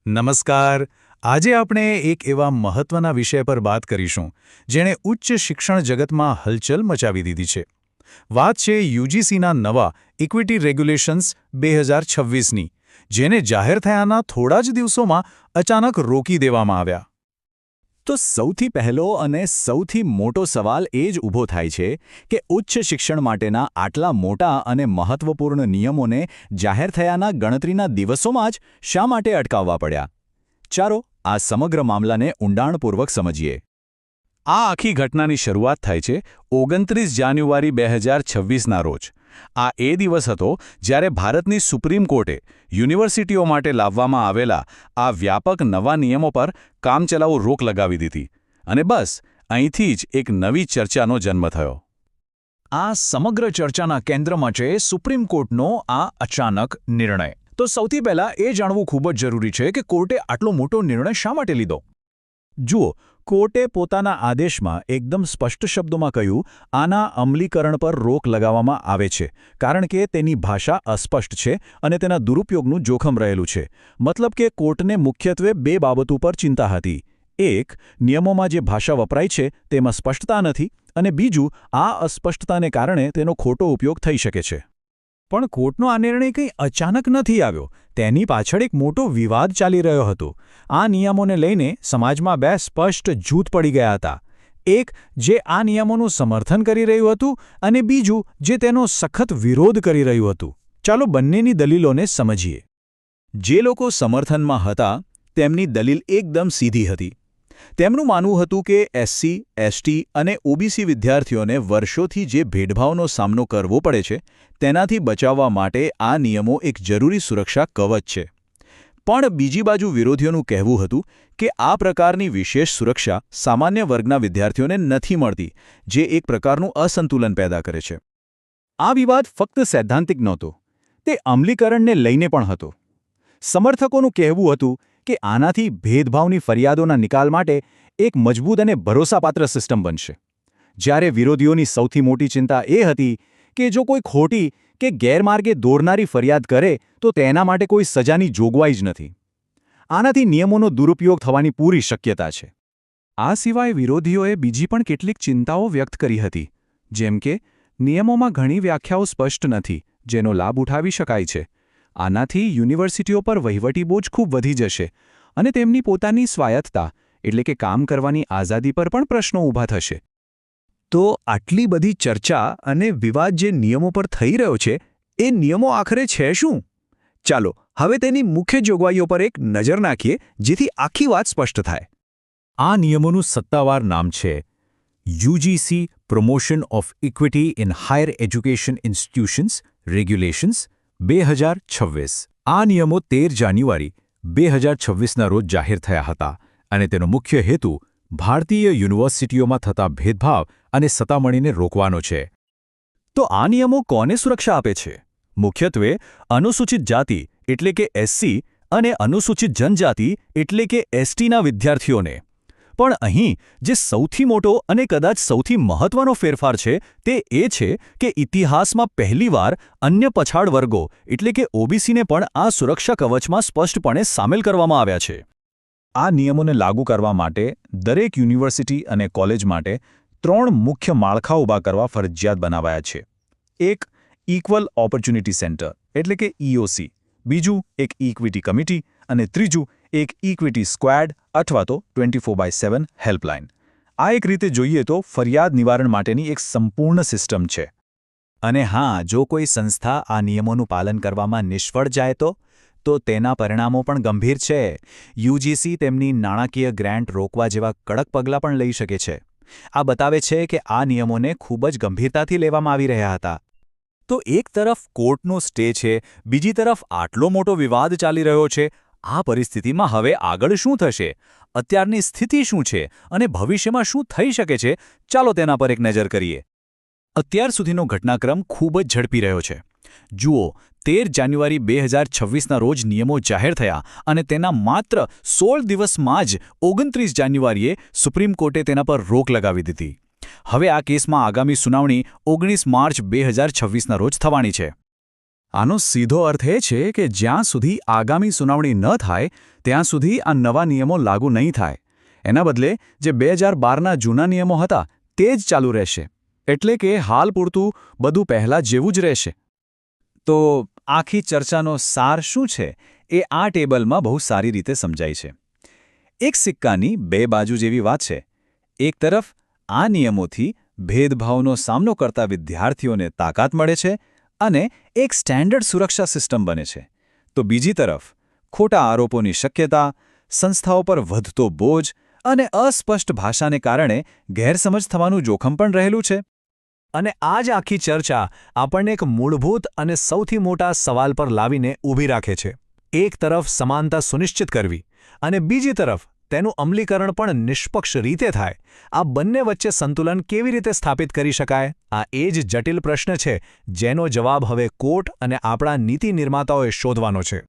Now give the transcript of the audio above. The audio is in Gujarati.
નમસ્કાર. આજે આપણે એક એવા મહત્વના વિષય પર વાત કરીશું જેણે ઉચ્ચ શિક્ષણ જગતમાં હલચલ મચાવી દીધી છે. વાત છે યુજીસીના નવા ઇક્વિટી રેગ્યુલેશન્સ 2026ની, જેને જાહેર થયાના થોડા જ દિવસોમાં અચાનક રોકી દેવામાં આવ્યા. તો સૌથી પહેલો અને સૌથી મોટો સવાલ એ જ ઊભો થાય છે કે ઉચ્ચ શિક્ષણ માટેના આટલા મોટા અને મહત્વપૂર્ણ નિયમોને જાહેર થયાના ગણતરીના દિવસોમાં જ શા માટે અટકાવવા પડ્યા? ચાલો આ સમગ્ર મામલાને ઊંડાણપૂર્વક સમજીએ. આ આખી ઘટનાની શરૂઆત થાય છે 29 જાન્યુઆરી 2026ના રોજ. આ એ દિવસ હતો જ્યારે ભારતની સુપ્રીમ કોર્ટે યુનિવર્સિટીઓ માટે લાવવામાં આવેલા આ વ્યાપક નવા નિયમો પર કામચલાઉ રોક લગાવી દીધી. અને બસ અહીંથી જ એક નવી ચર્ચાનો જન્મ થયો. આ સમગ્ર ચર્ચાના કેન્દ્રમાં છે સુપ્રીમ કોર્ટનો આ અચાનક નિર્ણય. તો સૌથી પહેલાં એ જાણવું ખૂબ જ જરૂરી છે કે કોર્ટે આટલો મોટો નિર્ણય શા માટે લીધો? જુઓ, કોર્ટે પોતાના આદેશમાં એકદમ સ્પષ્ટ શબ્દોમાં કહ્યું, આના અમલીકરણ પર રોક લગાવવામાં આવે છે કારણ કે તેની ભાષા અસ્પષ્ટ છે અને તેના દુરુપયોગનું જોખમ રહેલું છે. મતલબ કે કોર્ટને મુખ્યત્વે બે બાબતો પર ચિંતા હતી. એક, નિયમોમાં જે ભાષા વપરાય છે તેમાં સ્પષ્ટતા નથી, અને બીજું, આ અસ્પષ્ટતાને કારણે તેનો ખોટો ઉપયોગ થઈ શકે છે. પણ કોર્ટનો આ નિર્ણય કંઈ અચાનક નથી આવ્યો. તેની પાછળ એક મોટો વિવાદ ચાલી રહ્યો હતો. આ નિયમોને લઈને સમાજમાં બે સ્પષ્ટ જૂથ પડી ગયા હતા. એક જે આ નિયમોનું સમર્થન કરી રહ્યું હતું અને બીજું જે તેનો સખત વિરોધ કરી રહ્યું હતું. ચાલો બંનેની દલીલોને સમજીએ. જે લોકો સમર્થનમાં હતા તેમની દલીલ એકદમ સીધી હતી. તેમનું માનવું હતું કે એસસી, એસટી અને ઓબીસી વિદ્યાર્થીઓને વર્ષોથી જે ભેદભાવનો સામનો કરવો પડે છે તેનાથી બચાવવા માટે આ નિયમો એક જરૂરી સુરક્ષા કવચ છે. પણ બીજી બાજુ વિરોધીઓનું કહેવું હતું કે આ પ્રકારની વિશેષ સુરક્ષા સામાન્ય વર્ગના વિદ્યાર્થીઓને નથી મળતી, જે એક પ્રકારનું અસંતુલન પેદા કરે છે. આ વિવાદ ફક્ત સૈદ્ધાંતિક નહોતો, તે અમલીકરણને લઈને પણ હતો. સમર્થકોનું કહેવું હતું કે આનાથી ભેદભાવની ફરિયાદોના નિકાલ માટે એક મજબૂત અને ભરોસાપાત્ર સિસ્ટમ બનશે, જ્યારે વિરોધીઓની સૌથી મોટી ચિંતા એ હતી કે જો કોઈ ખોટી કે ગેરમાર્ગે દોરનારી ફરિયાદ કરે તો તેના માટે કોઈ સજાની જોગવાઈ જ નથી. આનાથી નિયમોનો દુરુપયોગ થવાની પૂરી શક્યતા છે. આ સિવાય વિરોધીઓએ બીજી પણ કેટલીક ચિંતાઓ વ્યક્ત કરી હતી, જેમ કે નિયમોમાં ઘણી વ્યાખ્યાઓ સ્પષ્ટ નથી જેનો લાભ ઉઠાવી શકાય છે. આનાથી યુનિવર્સિટીઓ પર વહીવટી બોજ ખૂબ વધી જશે અને તેમની પોતાની સ્વાયત્તતા એટલે કે કામ કરવાની આઝાદી પર પણ પ્રશ્નો ઊભા થશે. તો આટલી બધી ચર્ચા અને વિવાદ જે નિયમો પર થઈ રહ્યો છે એ નિયમો આખરે છે શું? ચાલો હવે તેની મુખ્ય જોગવાઈઓ પર એક નજર નાખીએ જેથી આખી વાત સ્પષ્ટ થાય. આ નિયમોનું સત્તાવાર નામ છે UGC promotion of equity in higher education institutions regulations 2026. આ નિયમો 13 જાન્યુઆરી 2026ના રોજ જાહેર થયા હતા અને તેનો મુખ્ય હેતુ ભારતીય યુનિવર્સિટીઓમાં થતા ભેદભાવ અને સતામણીને રોકવાનો છે. તો આ નિયમો કોને સુરક્ષા આપે છે? મુખ્યત્વે અનુસૂચિત જાતિ એટલે કે એસસી અને અનુસૂચિત જનજાતિ એટલે કે એસટીના વિદ્યાર્થીઓને. પણ અહીં જે સૌથી મોટો અને કદાચ સૌથી મહત્વનો ફેરફાર છે તે એ છે કે ઇતિહાસમાં પહેલીવાર અન્ય પછાડ વર્ગો એટલે કે ઓબીસીને પણ આ સુરક્ષા કવચમાં સ્પષ્ટપણે સામેલ કરવામાં આવ્યા છે. આ નિયમોને લાગુ કરવા માટે દરેક યુનિવર્સિટી અને કોલેજ માટે 3 મુખ્ય માળખા ઊભા કરવા ફરજિયાત બનાવાયા છે. એક ઇક્વલ ઓપોર્ચ્યુનિટી સેન્ટર એટલે કે ઇઓસી, બીજું એક ઇક્વિટી કમિટી અને ત્રીજું એક ઇક્વિટી સ્ક્વેડ અથવા તો 24/7 હેલ્પલાઇન. આ એક રીતે જોઈએ તો ફરિયાદ નિવારણ માટેની એક સંપૂર્ણ સિસ્ટમ છે. અને હા, જો કોઈ સંસ્થા આ નિયમોનું પાલન કરવામાં નિષ્ફળ જાય તો તેના પરિણામો પણ ગંભીર છે. યુજીસી તેમની નાણાકીય ગ્રાન્ટ રોકવા જેવા કડક પગલાં પણ લઈ શકે છે. આ બતાવે છે કે આ નિયમોને ખૂબ જ ગંભીરતાથી લેવામાં આવી રહ્યા હતા. તો એક તરફ કોર્ટનો સ્ટે છે, બીજી તરફ આટલો મોટો વિવાદ ચાલી રહ્યો છે. આ પરિસ્થિતિમાં હવે આગળ શું થશે? અત્યારની સ્થિતિ શું છે અને ભવિષ્યમાં શું થઈ શકે છે? ચાલો તેના પર એક નજર કરીએ. અત્યાર સુધીનો ઘટનાક્રમ ખૂબ જ ઝડપી રહ્યો છે. જુઓ, 13 જાન્યુઆરી 2026ના રોજ નિયમો જાહેર થયા અને તેના માત્ર 16 દિવસમાં જ 29 જાન્યુઆરીએ સુપ્રીમ કોર્ટે તેના પર રોક લગાવી દીધી. હવે આ કેસમાં આગામી સુનાવણી 19 માર્ચ 2026ના રોજ થવાની છે. આનો સીધો અર્થ એ છે કે જ્યાં સુધી આગામી સુનાવણી ન થાય ત્યાં સુધી આ નવા નિયમો લાગુ નહીં થાય. એના બદલે જે 2012ના જૂના નિયમો હતા તે જ ચાલુ રહેશે. એટલે કે હાલ પૂરતું બધું પહેલાં જેવું જ રહેશે. તો આખી ચર્ચાનો સાર શું છે એ આ ટેબલમાં બહુ સારી રીતે સમજાય છે. એક સિક્કાની બે બાજુ જેવી વાત છે. એક તરફ આ નિયમોથી ભેદભાવનો સામનો કરતા વિદ્યાર્થીઓને તાકાત મળે છે અને એક સ્ટેન્ડર્ડ સુરક્ષા સિસ્ટમ બને છે. તો બીજી તરફ ખોટા આરોપોની શક્યતા, સંસ્થાઓ પર વધતો બોજ અને અસ્પષ્ટ ભાષાને કારણે ગેરસમજ થવાનું જોખમ પણ રહેલું છે. અને આ જ આખી ચર્ચા આપણને એક મૂળભૂત અને સૌથી મોટા સવાલ પર લાવીને ઊભી રાખે છે. એક તરફ સમાનતા સુનિશ્ચિત કરવી અને બીજી તરફ તેનું અમલીકરણ પણ નિષ્પક્ષ રીતે થાય. આ બંને વચ્ચે સંતુલન કેવી રીતે સ્થાપિત કરી શકાય? આ એ જ જટિલ પ્રશ્ન છે જેનો જવાબ હવે કોર્ટ અને આપણા નીતિ નિર્માતાઓએ શોધવાનો છે.